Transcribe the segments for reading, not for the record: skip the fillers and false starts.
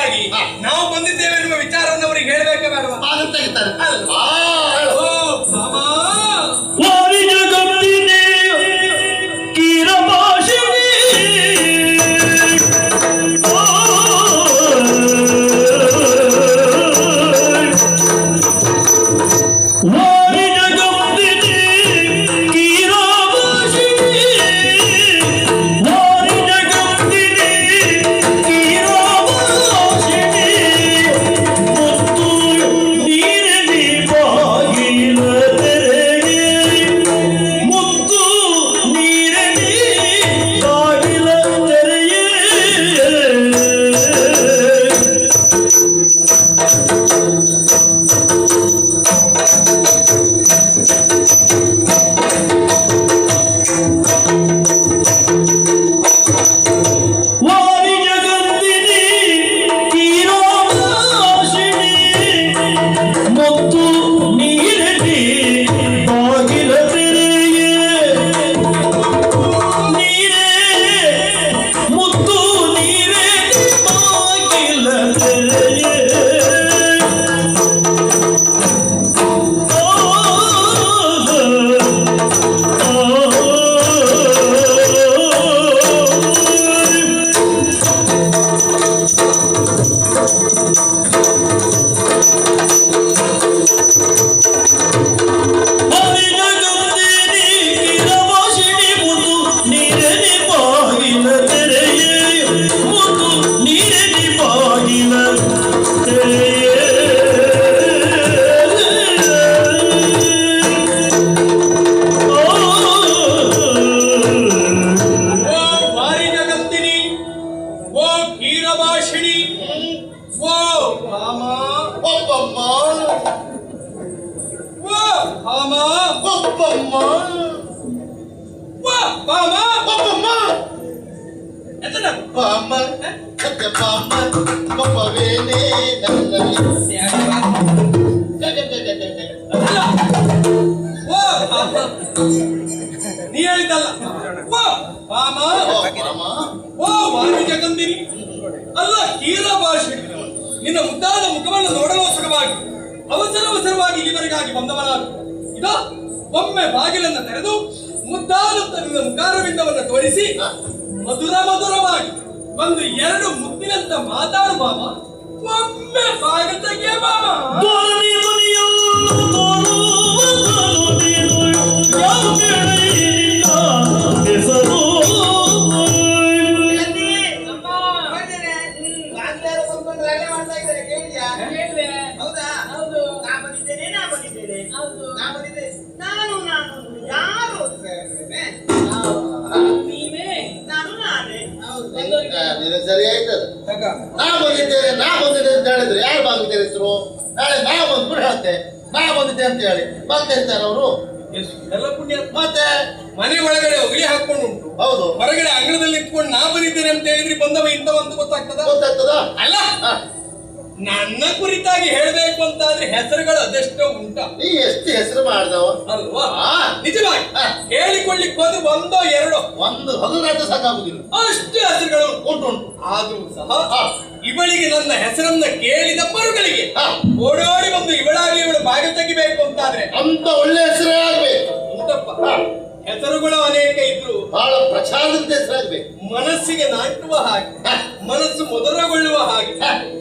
ಸಲುವಾಗಿ ನಾವು ಬಂದಿದ್ದೇವೆ ಎನ್ನುವ ವಿಚಾರವನ್ನು ಅವರಿಗೆ ಹೇಳಬೇಕೆ ಬೇಡವಾ? ತೆಗಿತಾರೆ ಓ ಭಾಮ, ನೀ ಹೇಳಿದ್ದಲ್ಲ. ಓ ವಾಣಿ ಜಗಂದಿನಿ, ಅಲ್ಲ ಕೀರ ಭಾಷೆ, ನಿನ್ನ ಮುದ್ದಾದ ಮುಖವನ್ನು ನೋಡಲೋಸ್ಕರವಾಗಿ ಅವಸರವಾಗಿ ಇವರಿಗಾಗಿ ಬಂದವನಾಗಿ ಇದೋ ಒಮ್ಮೆ ಬಾಗಿಲನ್ನು ತೆರೆದು ಮುದ್ದಾದಂತ ನಿನ್ನ ಮುಖಾರವಿಂದವನ್ನು ತೋರಿಸಿ ಮಧುರವಾಗಿ ಒಂದು ಎರಡು ಮುತ್ತಿನಂತ ಮಾತಾಡು ಮಾಮ. ಒಮ್ಮೆ ಬಾಗಿಲಕ್ಕೆ ಮಾಮ. ಸರಿ ಆಯ್ತದ. ನಾ ಬಂದಿದ್ದೇನೆ ಅಂತ ಹೇಳಿದ್ರೆ ಯಾರು ಬಾಗಿಲು ತೆರೆದ್ರು? ನಾಳೆ ನಾ ಬಂದ್ಬಿಟ್ಟು ಹೇಳುತ್ತೆ ನಾ ಬಂದಿದ್ದೆ ಅಂತ ಹೇಳಿ ಬಾಗಿಲು ತೆರೀತಾರೆ ಅವರು. ಎಲ್ಲ ಪುಣ್ಯ. ಮತ್ತೆ ಮನೆ ಒಳಗಡೆ ಹೊಗಳಿ ಹಾಕೊಂಡು ಉಂಟು, ಹೌದು, ಹೊರಗಡೆ ಅಂಗಳದಲ್ಲಿ ಇಟ್ಕೊಂಡು ನಾ ಬಂದಿದ್ದೇನೆ ಅಂತ ಹೇಳಿದ್ರೆ ಬಂದವ ಇಂಥವಂತ ಗೊತ್ತಾಗ್ತದ? ಅಲ್ಲ, ನನ್ನ ಕುರಿತಾಗಿ ಹೇಳ್ಬೇಕು ಅಂತಾದ್ರೆ ಹೆಸರುಗಳು ಅದೆಷ್ಟೋ ಉಂಟ. ನೀ ಎಷ್ಟು ಹೆಸರು ಮಾಡ್ದವ ಅಲ್ವಾ? ನಿಜವಾಗಿ ಹೇಳಿಕೊಳ್ಳಿಕ್ ಹೋದ್ರೆ ಒಂದೋ ಎರಡೋ, ಒಂದು ಹಗಲಾಟ ಸಾಕಾಗುದಿಲ್ಲ, ಅಷ್ಟು ಹೆಸರುಗಳು ಉಂಟು. ಆದ್ರೂ ಸಹ ಇವಳಿಗೆ ನನ್ನ ಹೆಸರನ್ನ ಕೇಳಿದ ಮರುಗಳಿಗೆ ಓಡೋಡಿ ಬಂದು ಇವಳಾಗಿ ಇವಳು ಬಾಗಿಲು ತೆಗಿಬೇಕು ಅಂತಾದ್ರೆ ಅಂತ ಒಳ್ಳೆ ಹೆಸರೇ ಆಗ್ಬೇಕು. ಉಂಟಪ್ಪ, ಹೆಸರುಗಳು ಅನೇಕ ಇದ್ರು ಬಹಳ ಪ್ರಚಾರದ ಹೆಸರಾಗ್ಬೇಕು. ಮನಸ್ಸಿಗೆ ನಾಟುವ ಹಾಗೆ, ಮನಸ್ಸು ಮೊದಲಗೊಳ್ಳುವ ಹಾಗೆ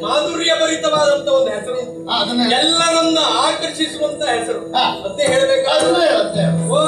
ಮಾಧುರ್ಯ ಭರಿತವಾದಂತ ಒಂದು ಹೆಸರು, ಎಲ್ಲರನ್ನ ಆಕರ್ಷಿಸುವಂತ ಹೆಸರು. ಅದೇ ಹೇಳ್ಬೇಕಾದ್ರೆ ಓ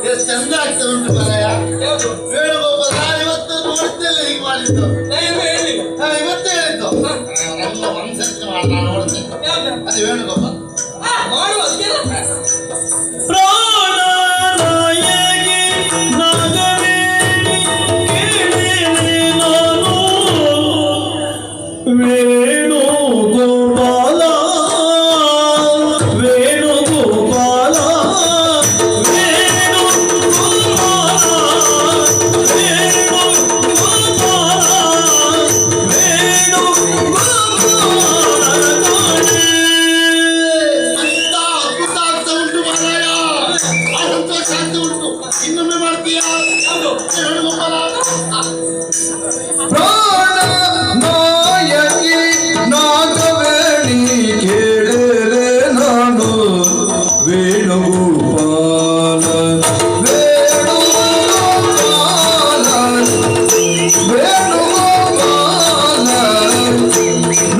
ಎಷ್ಟು ಚಂದ ಆಗ್ತದೆ ಉಂಟು ಮರಯ. ಯಾವುದು? ವೇಣುಗೋಪಾಲ ಇವತ್ತು ನೋಡ್ತಿಲ್ಲ ಹೀಗೆ ಮಾಡಿದ್ದು. ಇವತ್ತೇ ಹೇಳಿದ್ದು ನಮ್ಮ ಒಂದ್ಸರ್ತಿ ಮಾಡಿ ನಾನು ನೋಡ್ತೇನೆ. ಅದು ವೇಣುಗೋಪಾಲ ಮಾಡುವ ಇನ್ನೊಮ್ಮೆ ಮಾಡ್ತೀಯಾ ವೇಣುಗೋಪಾಲ? ನಾಯಕಿ ನಾಗವೇಣಿ ಕೇಳಲೆ ನಾನು ವೇಣುಗೋಪಾಲ ವೇಣುಗೋಪಾಲ ವೇಣುಗೋಪಾಲ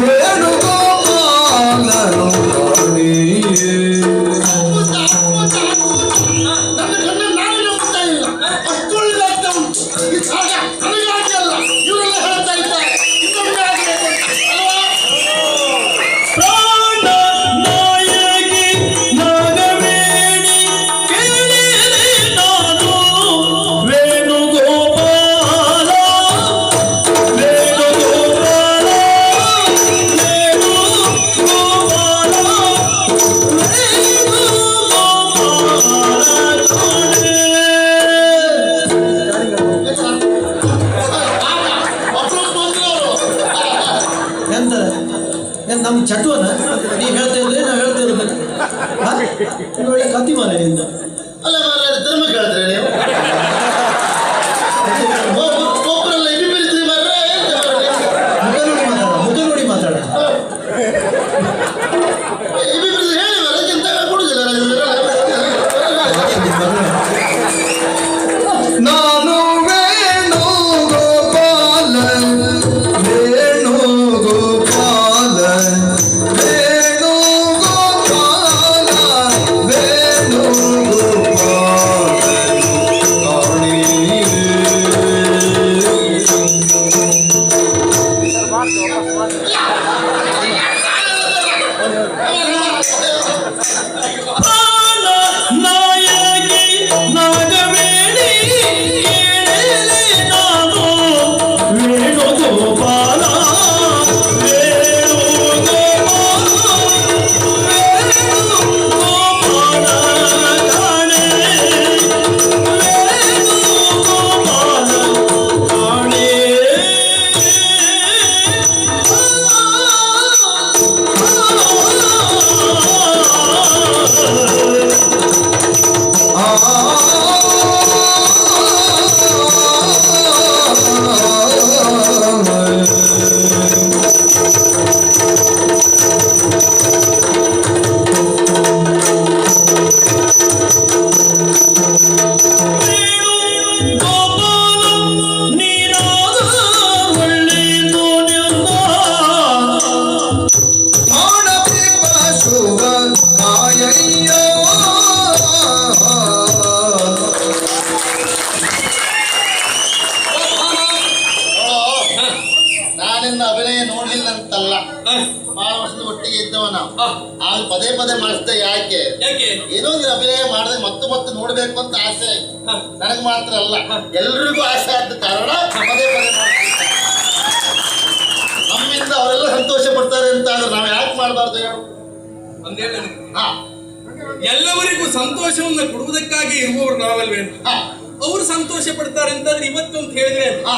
ವೇಣುಗೋಪಾಲ ರಾಣಿಯೇ. ನನ್ನ ಕಣ್ಣ ನಾನು ನೋಡ್ತಾ ಇಲ್ಲ. ಅಷ್ಟೊಳ್ಳೆದಾಗ್ತಾ ಉಂಟು ಈ ಜಾಗ. ನನಗಾಗಿ ಅಲ್ಲ, ಇವರೆಲ್ಲ ಹೇಳ್ತಾ ಇದ್ದಾರೆ ಇನ್ನೊಮ್ಮೆ ಆಗಬೇಕು ಅಂತ ಅಲ್ವಾ? ಪ್ರಾಣ ನಾಯಕಿ ನಾಗವೇಣಿ ಕೇಳಲೆ ನಾನು ವೇಣುಗೋಪಾಲ ವೇಣುಗೋಪಾಲ ವೇಣುಗೋಪಾಲ ಒಬ್ರು ಬಂದ್ರು. ಎಂತ ನಮ್ಮ ಚಟುವನ ನೀವು ಹೇಳ್ತಾ ಇದ್ರೆ ನಾವು ಹೇಳ್ತಾ ಇರೋದು ಒಳ್ಳೆ ಕತಿ ಮಾರ ನಿಂದ. ಅಲ್ಲ ಮಾರ್ರೆ, ಧರ್ಮ ಕೇಳಿದ್ರೆ ನೀವು ಒಬ್ಬರಲ್ಲ ಇಬ್ಬರಿದ್ರಿ ಮಾರ್ರೆ. ಮುಖ ನೋಡಿ ಮಾತಾಡ ಇಬ್ಬಿಬ್ರು ಹೇಳಿ ಮಾರ್ರೆ, ಚಿಂತೆ ಕೊಡುದಿಲ್ಲ ನಾನು ವೇಣುಗೋಪಾಲ ವೇಣುಗೋಪಾಲ ವೇಣುಗೋಪಾಲ ವೇಣುಗೋಪಾಲ ರಾಣಿಯೇ. ಪ್ರಾಣ ನಾಯಕಿ ನಾಗವೇಣಿ ಕೇಳಲೆ ನಾನು ವೇಣುಗೋಪಾಲ ವೇಣುಗೋಪಾಲ ಕಾಣೆ ವೇಣುಗೋಪಾಲ ಕಾಣೆ. ಗೋಪಾಲ ನೀನಾದ ಒಳ್ಳೆಯದು ನಿಂದ ಮಾಡಬೇಕು ಶುಭ ಕಾಯಯ್ಯ. ನಾನಿನ್ನ ಅಭಿನಯ ನೋಡ್ಲಿಲ್ಲ ಅಂತಲ್ಲ, ಬಹಳ ವರ್ಷದ ಒಟ್ಟಿಗೆ ಇದ್ದವ ನಾವು. ಆಗ ಪದೇ ಪದೇ ಮಾಡಿಸ್ದೆ ಯಾಕೆ? ಯಾಕೆ? ಏನೋ ಒಂದು ಅಭಿನಯ ಮಾಡಿದ್ರೆ ಮತ್ತೆ ನೋಡ್ಬೇಕು ಅಂತ ಆಸೆ ಆಯ್ತು. ನನಗೆ ಮಾತ್ರ ಅಲ್ಲ, ಎಲ್ರಿಗೂ ಆಸೆ ಆದ ಕಾರಣ ಪದೇ ಪದೇ ಮಾಡ್ತಿದ್ದೆ. ನಮ್ಮಿಂದ ಅವರೆಲ್ಲ ಸಂತೋಷ ಪಡ್ತಾರೆ ಅಂತ ಆದ್ರೆ ನಾವು ಯಾಕೆ ಮಾಡಬಾರ್ದು ಹೇಳು? ಒಂದೇಳೆ ಹಾ ಎಲ್ಲವರಿಗೂ ಸಂತೋಷವನ್ನು ಕೊಡುವುದಕ್ಕಾಗಿ ಇರುವವರು ನಾವಲ್ವೇನು? ಹಾ ಅವರು ಸಂತೋಷ ಪಡ್ತಾರೆ ಅಂತಂದ್ರೆ ಇವತ್ತು ಅಂತ ಹೇಳಿದ್ರೆ ಹಾ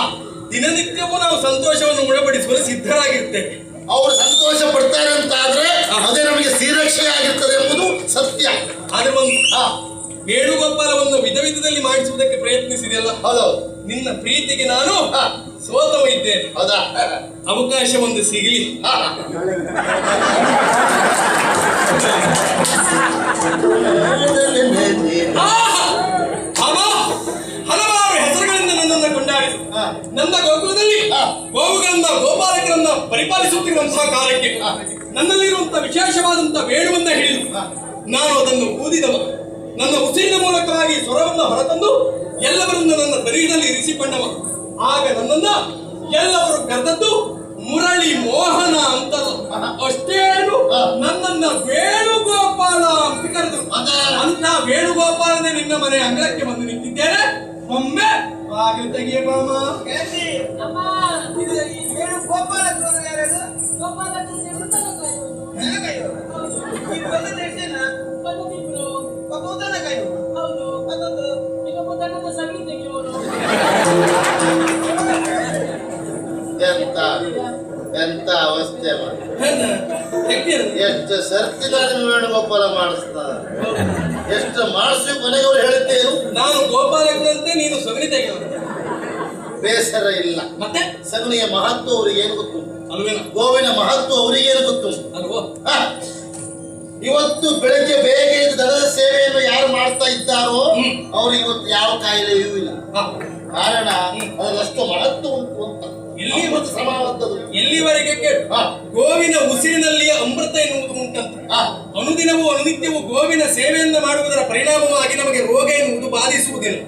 ದಿನನಿತ್ಯವೂ ನಾವು ಸಂತೋಷವನ್ನು ಉಣಬಡಿಸುವ ಸಿದ್ಧರಾಗಿರ್ತೇವೆ. ಅವರು ಸಂತೋಷ ಪಡ್ತಾರೆ ಅಂತ ಆದ್ರೆ ಅದೇ ನಮಗೆ ಶ್ರೀರಕ್ಷೆ ಆಗಿರ್ತದೆ ಎಂಬುದು ಸತ್ಯ. ಆದ್ರೆ ಒಂದು ಹಾ ವೇಣುಗೋಪಾಲವನ್ನು ವಿಧ ವಿಧದಲ್ಲಿ ಮಾಡಿಸುವುದಕ್ಕೆ ಪ್ರಯತ್ನಿಸಿದೆಯಲ್ಲ, ಹೌದೌದು. ನಿನ್ನ ಪ್ರೀತಿಗೆ ನಾನು ಹಾ ಸೋತವ ಇದ್ದೇನೆ. ಹೌದಾ? ಅವಕಾಶ ಒಂದು ಸಿಗಲಿ. ಹಾ ಹಲವಾರು ಹೆಸರುಗಳಿಂದ ನನ್ನನ್ನು ಕೊಂಡಾಡಿಸಿ ಹಾ. ನನ್ನ ಗೋಕುಲದಲ್ಲಿ ಹಾ. ಗೋವುಗಳನ್ನ ಗೋಪಾಲಕರನ್ನ ಪರಿಪಾಲಿಸುತ್ತಿರುವಂತಹ ಕಾಲಕ್ಕೆ ನನ್ನಲ್ಲಿರುವಂತಹ ವಿಶೇಷವಾದಂತಹ ವೇಣುವನ್ನ ಹಿಡಿದು ನಾನು ಅದನ್ನು ಊದಿದವ. ನನ್ನ ಉಸಿರಿನ ಮೂಲಕವಾಗಿ ಸ್ವರವನ್ನು ಹೊರತಂದು ಎಲ್ಲವರನ್ನು ನನ್ನ ಶರೀರದಲ್ಲಿ ಇರಿಸಿಕೊಂಡವ. ಆಗ ನನ್ನನ್ನ ಎಲ್ಲವರು ಕರೆದದ್ದು ಮುರಳಿ ಮೋಹನ ಅಂತಲ್ಲ, ಅಷ್ಟೇನು ನನ್ನನ್ನ ವೇಣುಗೋಪಾಲ ಅಂತ ಕರೆದ್ರು. ಅಂತ ವೇಣುಗೋಪಾಲನೇ ನಿನ್ನ ಮನೆ ಅಂಗಳಕ್ಕೆ ಬಂದು ನಿಂತಿದ್ದೇನೆ. ಒಮ್ಮೆ ಬಾಗಿಲು ತೆಗೆಯ ಮಾಮ. ಅಮ್ಮ, ಇದು ವೇಣುಗೋಪಾಲ ಯಾರು? ಗೋಪಾಲ ಹೌದು, ಅದೊಂದು ಇನ್ನೊಬ್ಬ ತನ್ನದ ಸಗಣಿ ತೆಗೆಯುವನು. ಎಂತ ಅವಸ್ಥೆ ಎಷ್ಟು ಸರ್ತಿ ನಾನು ವೇಣುಗೋಪಾಲ ಮಾಡಿಸ್ತಾರೆ, ಎಷ್ಟು ಮಾಡಿಸಿ ಕೊನೆಗೆ ಅವ್ರು ಹೇಳಿದ್ದೇನು, ನಾನು ಗೋಪಾಲಕನಂತೆ ನೀನು ಸಗಣಿ ತೆಗೆಯೋರು. ಬೇಸರ ಇಲ್ಲ. ಮತ್ತೆ ಸಗಣಿಯ ಮಹತ್ವ ಅವ್ರಿಗೆ ಏನು ಗೊತ್ತು, ಅಲ್ವೇನ? ಗೋವಿನ ಮಹತ್ವ ಅವ್ರಿಗೆ ಏನು ಗೊತ್ತು ಅಲ್ವೋ? ಇವತ್ತು ಬೆಳಗ್ಗೆ ಬೇಗ ಎದ್ದು ದನದ ಸೇವೆಯನ್ನು ಯಾರು ಮಾಡ್ತಾ ಇದ್ದಾರೋ ಅವ್ರಿಗೆ ಇವತ್ತು ಯಾವ ಕಾಯಿಲೆಯೂ ಇಲ್ಲ. ಕಾರಣ ಅದರಷ್ಟು ಮಹತ್ವ ಉಂಟು ಅಂತ. ಎಲ್ಲಿ ಮತ್ತು ಶ್ರಮವಾದದ್ದು ಎಲ್ಲಿವರೆಗೆ ಕೇಳು. ಗೋವಿನ ಉಸಿರಿನಲ್ಲಿ ಅಮೃತ ಎನ್ನುವುದು ಉಂಟಂತೆ. ಅನುದಿನವೂ ಅನುನಿತ್ಯವೂ ಗೋವಿನ ಸೇವೆಯನ್ನ ಮಾಡುವುದರ ಪರಿಣಾಮವಾಗಿ ನಮಗೆ ರೋಗ ಎನ್ನುವುದು ಬಾಧಿಸುವುದಿಲ್ಲ.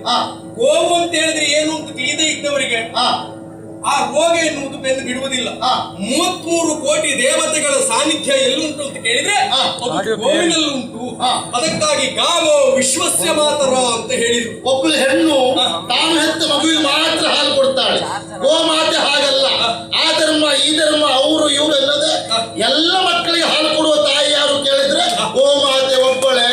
ಗೋವು ಅಂತ ಹೇಳಿದ್ರೆ ಏನು ಅಂತ ತಿಳಿದೇ ಇದ್ದವರಿಗೆ ಆ ರೋಗ ಎನ್ನುವುದು ಬೆಂದು ಬಿಡುವುದಿಲ್ಲ. 33 ಕೋಟಿ ದೇವತೆಗಳ ಸಾನ್ನಿಧ್ಯ ಎಲ್ಲುಂಟು ಅಂತ ಕೇಳಿದ್ರೆ ಅದು ಗೋವಿನಲ್ಲಿ ಉಂಟು. ಅದಕ್ಕಾಗಿ ಗಾವೋ ವಿಶ್ವಸ್ಯ ಮಾತರ ಅಂತ ಹೇಳಿದ್ರು. ಒಬ್ಬಳು ಹೆಣ್ಣು ತಾನು ಹೆತ್ತ ಮಗುವಿಗೆ ಮಾತ್ರ ಹಾಲು ಕೊಡ್ತಾಳೆ. ಗೋಮಾತೆ ಹಾಗಲ್ಲ. ಆ ಧರ್ಮ ಈ ಧರ್ಮ ಅವರು ಇವರು ಎಲ್ಲದೆ ಎಲ್ಲ ಮಕ್ಕಳಿಗೆ ಹಾಲು ಕೊಡುವ ತಾಯಿ ಯಾರು ಕೇಳಿದ್ರೆ ಗೋಮಾತೆ ಒಬ್ಬಳೇ.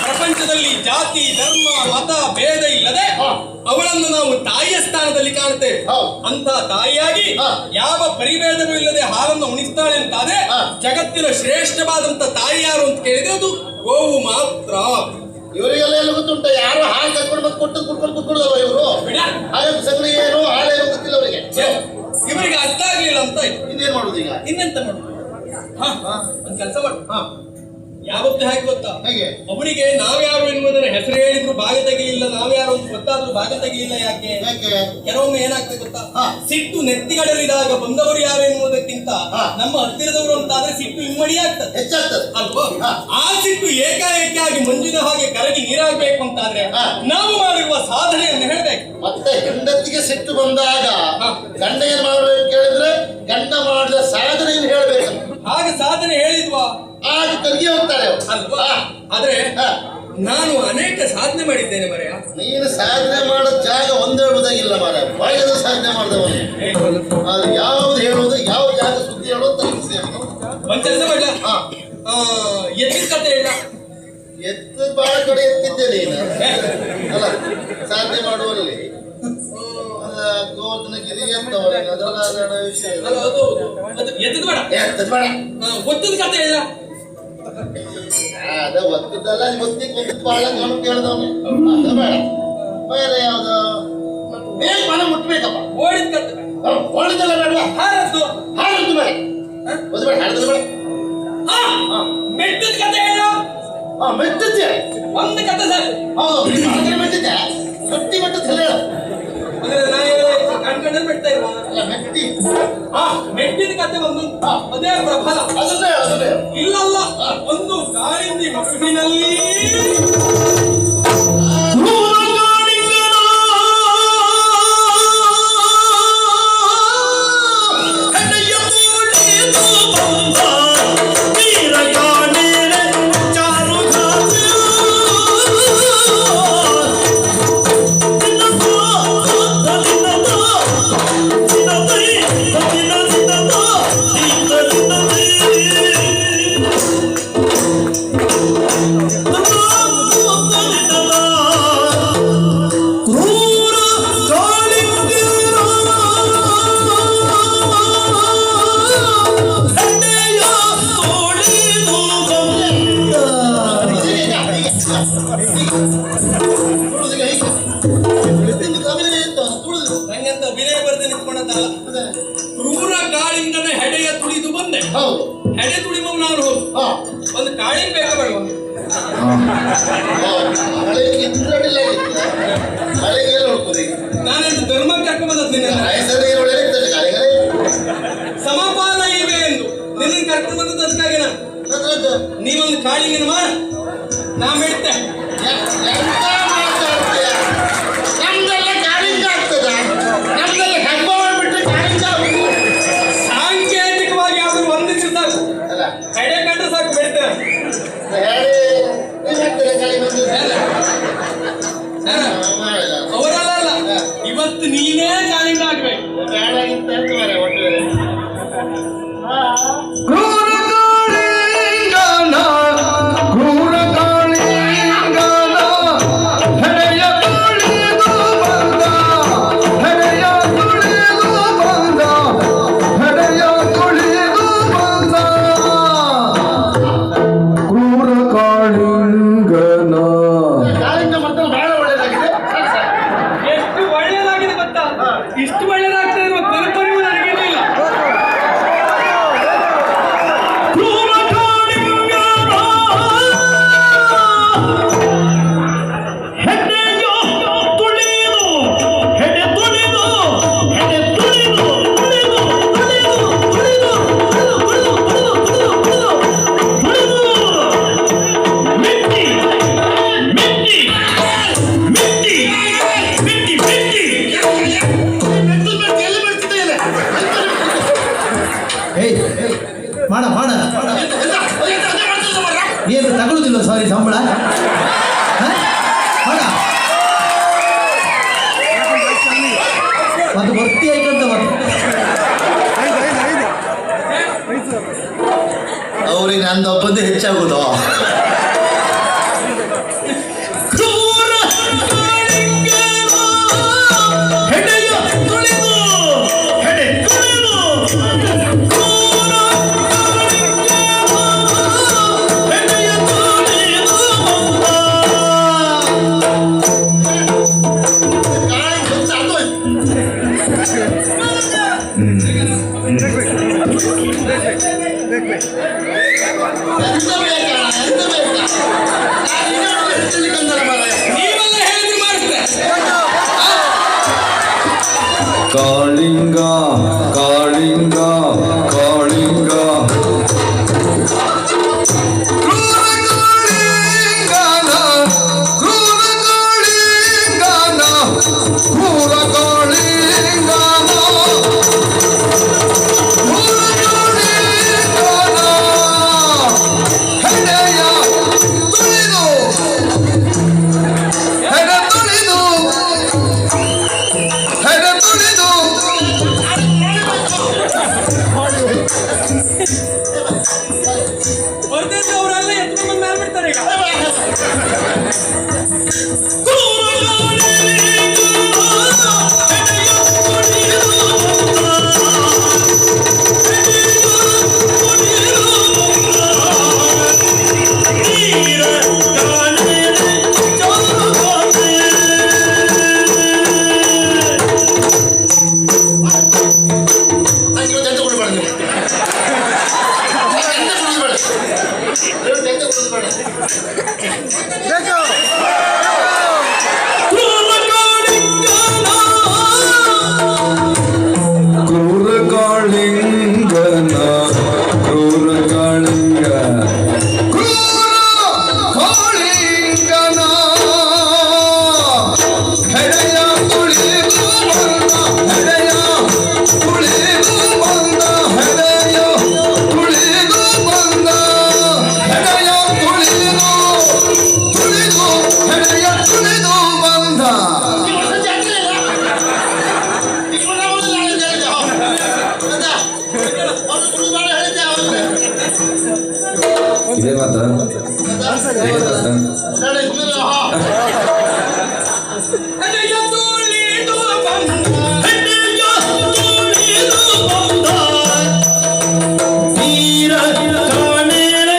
ಪ್ರಪಂಚದಲ್ಲಿ ಜಾತಿ ಧರ್ಮ ಮತ ಭೇದ ಇಲ್ಲದೆ ಅವಳನ್ನು ನಾವು ತಾಯಿಯ ಸ್ಥಾನದಲ್ಲಿ ಕಾಣುತ್ತೇವೆ. ಅಂತ ತಾಯಿಯಾಗಿ ಯಾವ ಪರಿಭೇದವೂ ಇಲ್ಲದೆ ಹಾಲನ್ನು ಉಣಿಸ್ತಾಳೆ ಅಂತಾದ್ರೆ ಜಗತ್ತಿನ ಶ್ರೇಷ್ಠವಾದಂತ ತಾಯಿ ಯಾರು ಅಂತ ಕೇಳಿದ್ರೆ ಅದು ಗೋವು ಮಾತ್ರ. ಇವರಿಗೆಲ್ಲ ಎಲ್ಲ ಗೊತ್ತುಂಟ, ಯಾರು ಹಾಲು ಕಟ್ಕೊಂಡು ಬಂದು ಕೊಟ್ಟು ಕುಟ್ಕೊಂಡು ಕುಟ್ಕೊಡೋದಲ್ವ ಇವರು. ಹಾಗೆ ಸಗಣಿ ಏನು ಹಾಳೇನು ಗೊತ್ತಿಲ್ಲ ಅವರಿಗೆ. ಇವರಿಗೆ ಅರ್ಥ ಆಗ್ಲಿಲ್ಲ ಅಂತ ಇನ್ನೇನ್ ಮಾಡುದು ಈಗ? ಇನ್ನೆಂತ ಮಾಡುದು? ಒಂದ್ ಕೆಲಸ ಮಾಡು. ಯಾವತ್ತು ಹೇಗೆ ಗೊತ್ತಾ, ಹೇಗೆ ಅವರಿಗೆ ನಾವ್ಯಾರು ಎನ್ನುವುದನ್ನ ಹೆಸರು ಹೇಳಿದ್ರು ಭಾಗ ತೆಗೆಯಿಲ್ಲ, ನಾವ್ಯಾರು ಅಂತ ಗೊತ್ತಾದ್ರೂ ಭಾಗ ತೆಗೆಯಿಲ್ಲ. ಯಾಕೆ? ಕೆಲವೊಮ್ಮೆ ಏನಾಗ್ತದೆ ಗೊತ್ತಾ, ಸಿಟ್ಟು ನೆತ್ತಿಗಡಲಿದಾಗ ಬಂದವರು ಯಾರು ಎನ್ನುವುದಕ್ಕಿಂತ ನಮ್ಮ ಹತ್ತಿರದವರು ಅಂತಾದ್ರೆ ಸಿಟ್ಟು ಇಮ್ಮಡಿ ಆಗ್ತದೆ, ಹೆಚ್ಚಾಗ್ತದೆ ಅಲ್ವಾ? ಆ ಸಿಟ್ಟು ಏಕಾಏಕಿಯಾಗಿ ಮಂಜಿನ ಹಾಗೆ ಕರಗಿ ನೀರಾಗಬೇಕು ಅಂತಾದ್ರೆ ನಾವು ಮಾಡಿರುವ ಸಾಧನೆಯನ್ನು ಹೇಳ್ಬೇಕು. ಮತ್ತೆ ಹೆಂಡತಿಗೆ ಸಿಟ್ಟು ಬಂದಾಗ ಗಂಡ ಏನ್ ಮಾಡ್ಬೇಕು ಕೇಳಿದ್ರೆ ಗಂಡ ಮಾಡಿದ ಸಾಧನೆಯನ್ನು ಹೇಳ್ಬೇಕು. ಹಾಗೆ ಸಾಧನೆ ಹೇಳಿದ್ವಾ ಆಗ ಕಲ್ಗಿ ಹೋಗ್ತಾರೆ ಅಲ್ವಾ? ಆದ್ರೆ ನಾನು ಅನೇಕ ಸಾಧನೆ ಮಾಡಿದ್ದೇನೆ ಮರೆಯ. ನೀನು ಸಾಧನೆ ಮಾಡೋ ಜಾಗ ಒಂದ್ ಹೇಳುವುದಾಗಿಲ್ಲ ಮಾರ, ಬಾಯದ ಸಾಧನೆ ಮಾಡಿದವನು. ಅದು ಯಾವ್ದು ಹೇಳೋದು ಯಾವ ಜಾಗ ಸುದ್ದಿ ಹೇಳೋದು ತಲುಪಿಸಿ. ಒಂದ್ ಕೆಲಸ ಮಾಡ, ಎತ್ತಿನ ಕತೆ ಹೇಳ. ಎತ್ತು ಬಾಳ ಕಡೆ ಎತ್ತಿದ್ದೆ ನೀನು ಅಲ್ಲ ಸಾಧನೆ ಮಾಡುವಲ್ಲಿ. ಗೋವರ್ಧನಗಿರಿ ಎತ್ತವಲ್ಲ ಅದೆಲ್ಲ ವಿಷಯ. ಎತ್ತದ ಬೇಡ, ಎತ್ತದ ಬೇಡ, ಒತ್ತದ ಕತೆ ಹೇಳ. ಅದ ಒತ್ತಿದ್ದಲ್ಲ ಗೊತ್ತಿಗೆ ಗೊತ್ತಿದ್ದು ಬಾಳ ನಾನು ಕೇಳ್ದವನು. ಅದ ಬೇಡ, ಬೇರೆ ಯಾವ್ದು ಬೇಗ ಮನೆ ಮುಟ್ಬೇಕಪ್ಪ. ಓಡಿದ ಕತೆ ಓಡಿದಲ್ಲ ಬೇಡವಾ? ಹಾರದ್ದು ಹಾರದ್ದು ಬೇಡ, ಒಂದು ಬೇಡ, ಹಾರದ್ದು ಬೇಡ. ಮೆಟ್ಟದ ಕತೆ ಹೇಳ. ಮೆಟ್ಟಿದ್ದೆ ಒಂದು ಕತೆ ಸರ್. ಹೌದು ಮೆಟ್ಟಿದ್ದೆ, ಗಟ್ಟಿ ಮೆಟ್ಟದ ಹೇಳ. ಅಂದ್ರೆ ನಾನು ಕಣ್ಕಂಡ್ರೆ ಮೆಟ್ತಾ ಇರುವ ಮೆಟ್ಟಿ. ಮೆಟ್ಟಿದ ಕತೆ ಒಂದು ಅದೇ ಪ್ರಬಲ. ಅದನ್ನೇ ಇಲ್ಲಲ್ಲ, ಒಂದು ಕಾಳಿಂದಿ ಮಗುವಿನಲ್ಲಿ ನಂಗಂತ ವಿನಯ ಬರದೆ ನಿಂತ್ಕೊಂಡದ್ದಲ್ಲ. ಕ್ರೂರ ಕಾಳಿಂಗನ ಹೆಡೆಯ ತುಳಿದು ಬಂದೆ. ಹೆಡೆ ತುಳಿಮ ನಾನು ಹೋಗು ಒಂದು ಕಾಳಿಂಗ ಬೇಕಾಗ ನಾನೆಂದು ಧರ್ಮ ಕರ್ಕೊಂಡ್ ಬಂದದ್ದು ಸಮಪಾಲ ಇವೆ ಎಂದು ನಿನ್ನ ಕರ್ಕೊಂಡು ಬಂದದ್ದು ಅದಕ್ಕಾಗಿ ನೀವೊಂದು ಕಾಳಿಂಗನ ಮಾಡ ನಾ ಬಿಡ್ತೆ. ಎಂತ ಮಾತಾಡ್ತೀಯ? ನಮ್ದೆಲ್ಲ ಕಾಳಿಂಗ ಆಗ್ತದ? ನಮ್ದೆಲ್ಲ ಹೆಬ್ಬ ಮಾಡ್ಬಿಟ್ರೆ ಕಾಳಿಂಗ ಆಗುದು. ಸಾಂಕೇತಿಕವಾಗಿ ಯಾವ್ದು ಒಂದಿಷ್ಟು ಸಾಕು, ಅಲ್ಲ ಕಡೆ ಕಂಡ್ರೆ ಸಾಕು ಬಿಡ್ತೇವೆ. ಹೇಳಿ ನೀವ್ ಹೇಳ್ತೀರ ಕಾಳಿಂಗ ಒಂದು? ಅವರಲ್ಲ ಇವತ್ತು ನೀನೇ ಕಾಳಿಂಗ ಆಗ್ಬೇಕು. ಬೇಡಾಗಿತ್ತ ಅಂತ ಮಾರ್ರೆ ಒಟ್ಟು. ಕ್ರೂರ ಕಾಳಿಂಗನ ಕ್ರೂರ ಕಾಳಿಂಗನ ಹೆಡೆಯ ತುಳಿದು ಬಂದ ಹೆಡೆಯ ತುಳಿದು ಬಂದ ಹೆಡೆಯ ತುಳಿದು ಬಂದ ಕ್ರೂರ ಕಾಳಿಂಗನ. ಕಾಳಿಂಗ ಮಾತ್ರ ಬಹಳ ಒಳ್ಳೇದಾಗಿದೆ. ಎಷ್ಟು ಒಳ್ಳೇದಾಗಿದೆ ಗೊತ್ತಾ? ಇಷ್ಟು ಒಳ್ಳೇದಾಗ್ತದೆ ಅನ್ನೋ ಕಲ್ಪನೆಯೂ ನನಗೇನಿಲ್ಲ. ಕ್ರೂರ ಕಾಳಿಂಗನ ಹೆಡೆಯ ತುಳಿದು ಹೆಡೆ ತುಳಿದು ಹೆಡೆ ತುಳಿದು ತುಳಿದು ತುಳಿದು ಮಿಟ್ಟಿ ಮಿಟ್ಟಿ ಮಿಟ್ಟಿ ಮಿಟ್ಟಿ ಮಿಟ್ಟಿ. ಎಲ್ಲಿ ಬರ್ತಿದ್ದೆ ಇಲ್ಲ? ಏಯ್ ಮಾಡ ಮಾಡ ಏನು ತಗೊಳುದಿಲ್ಲ ಸಾರಿ ಸಂಬಳ ಹ? ಮಾಡ ಮತ್ತೆ ಭರ್ತಿ ಆಯ್ತಂತ ಮತ್ತೆ ಅವ್ರಿಗೆ ನಂದೊಬ್ಬಂದೇ ಹೆಚ್ಚಾಗುದು. ಕ್ರೂರ ಕಾಳಿಂಗನ ಹೆಡೆಯ ತುಳಿದು ಹೆಡೆ ತುಳಿದು ಕ್ರೂರ ಕಾಳಿಂಗನ ಹೆಡೆಯ ತುಳಿದು ಬಂದ. ಕಾಳಿಂಗ ಗೊತ್ತಾ? ಎಂತ ಬೇಕಾ? ಎಂತ ಬೇಕಾ? ನಾನು ಇನ್ನೊಂದು ಹೇಳ್ತೀನಿ ಕಂದರ ಮಾರಾಯ. ನೀವೆಲ್ಲ ಹೇಳಿದ್ರೆ ಮಾಡಿಸ್ತೆ. ಕಾಳಿಂಗ ಕಾಳಿಂಗ ಕಾಳಿಂಗ ಕ್ರೂರ ಕಾಳಿಂಗನ ಕ್ರೂರ ಕಾಳಿಂಗನ ಕ್ರೂರ ಕಾಳಿಂಗನ ಕ್ರೂರ ಕಾಳಿಂಗನ ಹೆಡೆಯ ತುಳಿದು ಹೆಡೆ ತುಳಿದು ಹೆಡೆ ತುಳಿದು ಬರ್ದಿದ್ದು ಅವರೆಲ್ಲ ಎತ್ಕೊಂಡು ಮೇಲೆ ಬಿಡ್ತಾರೆ ಈಗ. ಕ್ರೂರ ನಾನು ಇವತ್ತು ಎಂತ ಕೊಡಬೇಡ ನೀವು. ಎಂತ ಕೊಡಬೇಡ. ಇವತ್ತು ಎಂತ ಕೊಡಬೇಡ. ಕ್ರೂರ ಕಾಳಿಂಗನ ಕ್ರೂರ ಕಾಳಿಂಗ ಕ್ರೂರ ಕಾಳಿಂಗನ ಹೆಡೆಯ ತುಳಿದು ಬಂದ ಹೆಡೆಯ ತುಳಿದು ಬಂದ ಹೆಡೆಯ ತುಳಿದು ಬಂದ ಹೆಡೆಯ ತುಳಿದು ತುಳಿದು ಹೆಡೆಯ ತುಳಿದು ಬಂದ. ಇದೇ ಮಾತ್ರ ಹೆಡೆಯ ತುಳಿದು ಬಂದ ಹೆಡೆಯ ತುಳಿದು ಬಂದ ವೀರ ಕಾಣೆರೆ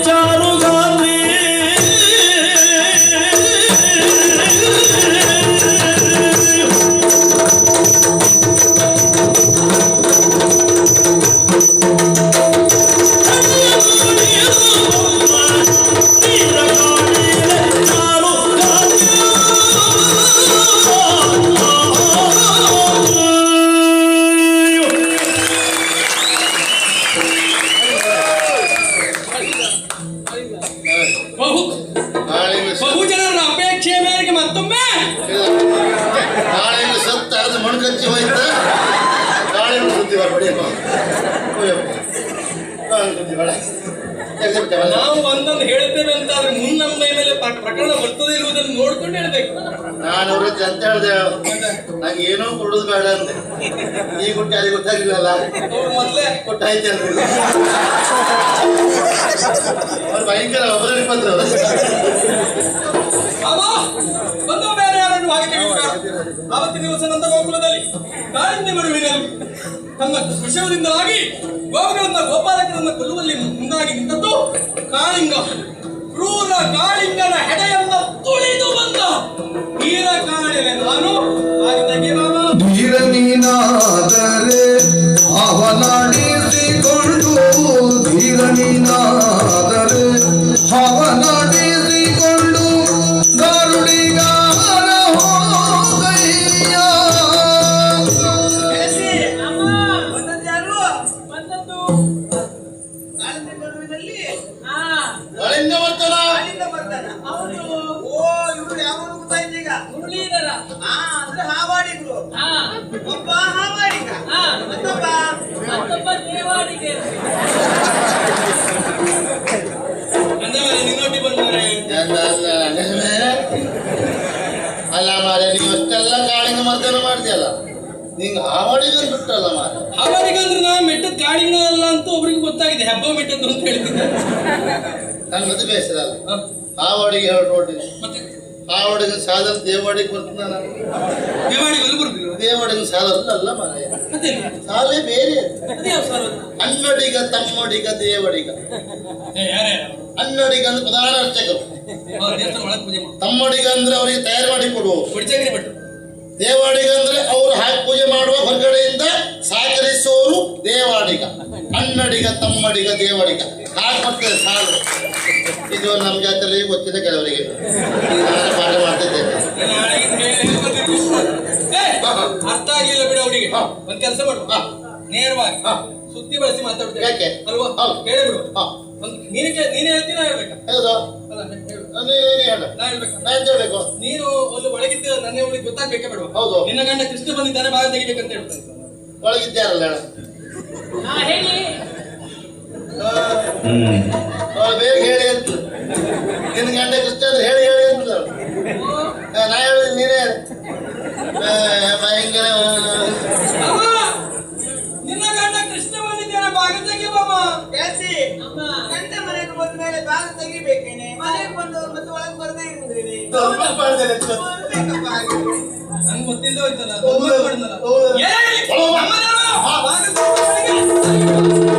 ಚಾರುಗಾತ್ರಿ ವೀರ ಕಾಣೆರೆ ಚಾರುಗಾತ್ರಿ ಕಾಳಿಂಗ ಬಹುಜನರ ಅಪೇಕ್ಷೆಯ ಮೇರೆಗೆ ಮತ್ತೊಮ್ಮೆ ಕಾಳಿಂಗ ಸತ್ತ ಅದು ಮಣ್ಕಚ್ಚಿ ಹೋಯ್ತ ಕಾಳಿಂಗ ಸುದ್ದಿ ಬರ್ಬೇಡಿ ನಾವು ಒಂದೊಂದು ಹೇಳ್ತೇವೆ ಅಂತ ಆದ್ರೆ ನಮ್ಮ ಮೇಲೆ ಪ್ರಕರಣ ಬರ್ತದೆ ಇರುವುದನ್ನು ನೋಡ್ಕೊಂಡು ಹೇಳ್ಬೇಕು. ನಾನು ಅವ್ರ ಹತ್ರ ಅಂತ ಹೇಳ್ದೆ ನಂಗೆ ಏನೋ ಕೊಡುದು ಬೇಡ ಅಂದೆ ಈ ಕೊಟ್ಟೆ ಅಲ್ಲಿ ಗೊತ್ತಾಗಿಲ್ಲಲ್ಲ ಅವ್ರು ಮೊದ್ಲೇ ಕೊಟ್ಟಾಯ್ತು ಅಂದ್ರೆ ಅವ್ರು ಭಯಂಕರ ಒಬ್ಬರಲ್ಲಿ ಬಂದ್ರು ಬಂದು ಬೇರೆ ಯಾರನ್ನು ಹಾಗೆ ಆವತ್ತಿನ ದಿವಸ ನಂದ ಗೋಕುಲದಲ್ಲಿ ಕಾಳಿಂಗ ಮಡುವಿನಲ್ಲಿ ತನ್ನ ವಿಷಯದಿಂದಾಗಿ ಗೋವುಗಳನ್ನ ಗೋಪಾಲಕರನ್ನ ಕೊಲ್ಲುವಲ್ಲಿ ಮುಂದಾಗಿ ನಿಂತದ್ದು ಕಾಳಿಂಗ. ಕ್ರೂರ ಕಾಳಿಂಗನ ಹೆಡೆಯನ್ನ ತುಳಿದು ಬಂದ ವೀರ ಕಾಣಿವೆ ನಾನು ಆಗಿದ್ದಾಗೆ ಬಾಬಾ ಧೀರ ನೀನಾದರೆ ಅವನಾಡಿಸಿಕೊಂಡು ಧೀರ ನೀನಾದರೆ ಅವನಾಡಿಸಿಕೊಂಡು ದಾರುಣಿಗಾರ ಹೋಗಯ್ಯ ಅಮ್ಮ ಬಂದದ್ದು ಬಂದದ್ದು ಕಾಳಿಂಗ ಮಡುವಿನಲ್ಲಿ ಕಾಳಿಂಗ ಬರ್ತಾನ ಕಾಳಿಂದ ಬರ್ತಾನ. ಹೌದು. ಓ ಇವ್ರು ಯಾವ ಗೊತ್ತಾಯ್ತು ಈಗ ಮುರಳೀಧರ. ಅಂದ್ರೆ ಹಾವಾಡಿಗಳು. ಒಬ್ಬ ಹಾವಾಡಿಗ ಮತ್ತೊಬ್ಬ ದೇವಾಡಿಗೆ. ಅಂದ್ರೆ ನಿನ್ನೊಟ್ಟಿ ಬಂದರೆ ಅಲ್ಲ ಮಾರ ನೀವು ಅಷ್ಟೆಲ್ಲ ಕಾಳಿಂಗ ಮರ್ದನ ಮಾಡ್ತೀಯಲ್ಲ ನಿಂಗೆ ಆವಡಿಗ ಬಿಟ್ಟಲ್ಲ ಮಾರ ಅವರಿಗಂದ್ರೆ ನಾ ಮೆಟ್ಟದ ಕಾಳಿಂಗ ಅಲ್ಲ ಅಂತ ಒಬ್ರಿಗೆ ಗೊತ್ತಾಗಿದೆ ಹೆಬ್ಬ ಮೆಟ್ಟದ್ದು ಅಂತ ಹೇಳ್ತಿದ್ದೆ. ನನ್ನದು ಬೇಸರ ಅಲ್ಲ ಆವಡಿಗೆ ಹೇಳಿ ನೋಡಿ ಮತ್ತೆ ಆವಡಿಗೆ ಸಾಧನ ದೇವಾಡಿಗೆ ಬರ್ತಾನ ದೇವಾಡಿ ಒಲ್ಲಿ ಬರ್ತಿದ್ರು ದೇವಾಡಿಗೆ ಸಾಧನ ಅಲ್ಲ ಮಾರಾಯ ಮತ್ತೆ ಸಾಲೇ ಬೇರೆ ಅದೇ ಯಾವ ಸರ್ ಅದು? ಅನ್ನಡಿಗ ತಮ್ಮಡಿಗ ದೇವಡಿಗ ಯಾರೇ ಅನ್ನಡಿಗ ಅಂದ್ರೆ ಪ್ರಧಾನ ಅರ್ಚಕರು ದೇವಸ್ಥಾನ ಒಳಗೆ ಪೂಜೆ ಮಾಡು ತಮ್ಮಡಿಗ ಅಂದ್ರೆ ಅವರಿಗೆ ತಯಾರು ಮಾಡಿ ಕೊಡುವವರು ಕೊಡ್ಚಾಗಿರಿ ಭಟ್ರು. ದೇವಾಡಿಗ ಅಂದ್ರೆ ಅವರು ಹಾಕಿ ಪೂಜೆ ಮಾಡುವ ಹೊರಗಡೆಯಿಂದ ಸಹಕರಿಸುವವರು ದೇವಾಡಿಗ. ಅನ್ನಡಿಗ ತಮ್ಮಡಿಗ ದೇವಡಿಗ ಹಾಗೆ ಬರ್ತದೆ ಸಾಲು. ಇದು ನಮ್ಮ ಜಾತಿಯಲ್ಲಿ ಗೊತ್ತಿದೆ ಕೆಲವರಿಗೆ ನಾನು ಪಾಠ ಮಾಡ್ತಿದ್ದೇನೆ. ನಾನು ನಾಳೆಗಿಂದ ಹೇಳಿ ಬರ್ತಿದ್ರು. ಅರ್ಥ ಆಗಿಲ್ಲ ಬಿಡು ಅವರಿಗೆ. ಒಂದ್ ಕೆಲಸ ಮಾಡು ನೇರವಾಗಿ ಸುದ್ದಿ ಬಳಸಿ ಮಾತಾಡ್ತೇವೆ ಯಾಕೆ? ಅಲ್ವಾ? ಹೌದು. ಕೇಳಿಬಿಡು. ಹಾ. ನೀನೇ ಹೇಳ್ತೀನ ಹೇಳ್ಬೇಕಾ? ಹೌದು ಅಲ್ಲ ಹೇಳು. ನೀನೇ ಹೇಳು. ನಾ ಹೇಳ್ಬೇಕಾ? ನಾ ಎಂತ ಹೇಳ್ಬೇಕು? ನೀನು ಒಂದು ಒಳಗಿದ್ದ ನನ್ನ ಅವಳಿಗೆ ಗೊತ್ತಾಗ್ಬೇಕೇ ಬಿಡುವ. ಹೌದು. ನಿನ್ನ ಗಂಡ ಕೃಷ್ಣ ಬಂದಿದ್ದಾನೆ ಭಾಗ ತೆಗಿಬೇಕಂತ ಹೇಳ್ತಾನೆ. ಒಳಗಿದ್ದಾರಲ್ಲ ಹೇಳು. ಹೇಳಿ. ಅವಳು ಬೇಗ ಹೇಳಿ ಅಂತ ನಿನ್ನ ಗಂಡ ಕೃಷ್ಣ ಅಂದ್ರೆ ಹೇಳಿ ಹೇಳಿ ಅಂತ ನಾ ಹೇಳಿದ್ ನೀನೇ ಹೇಳು. ಭಯಂಕರ ಅಮ್ಮ, ನಿನ್ನ ಗಂಡ ಕೃಷ್ಣ ಬಂದಿದ್ದಾನೆ ಭಾಗ ತೆಗಿಬಮ್ಮ. ಕೇಳ್ಸಿ ಅಮ್ಮ ಗಂಡ ಮನೆಗೆ ಬಂದ ಮೇಲೆ ಬಾಗ ತೆಗಿಬೇಕೇನೆ. ಮನೆಗೆ ಬಂದವ್ರು ಮತ್ತೆ ಒಳಗೆ ಬರದೇ ಇರುದ್ರೇನೆ. ನಂಗೆ ಗೊತ್ತಿಲ್ಲ ಹೋಯ್ತಲ್ಲ. ಹೌದು. ಏ, ನಮ್ಮನೆಯವರು ಭಾಗ ತೆಗಿಬೇಕು.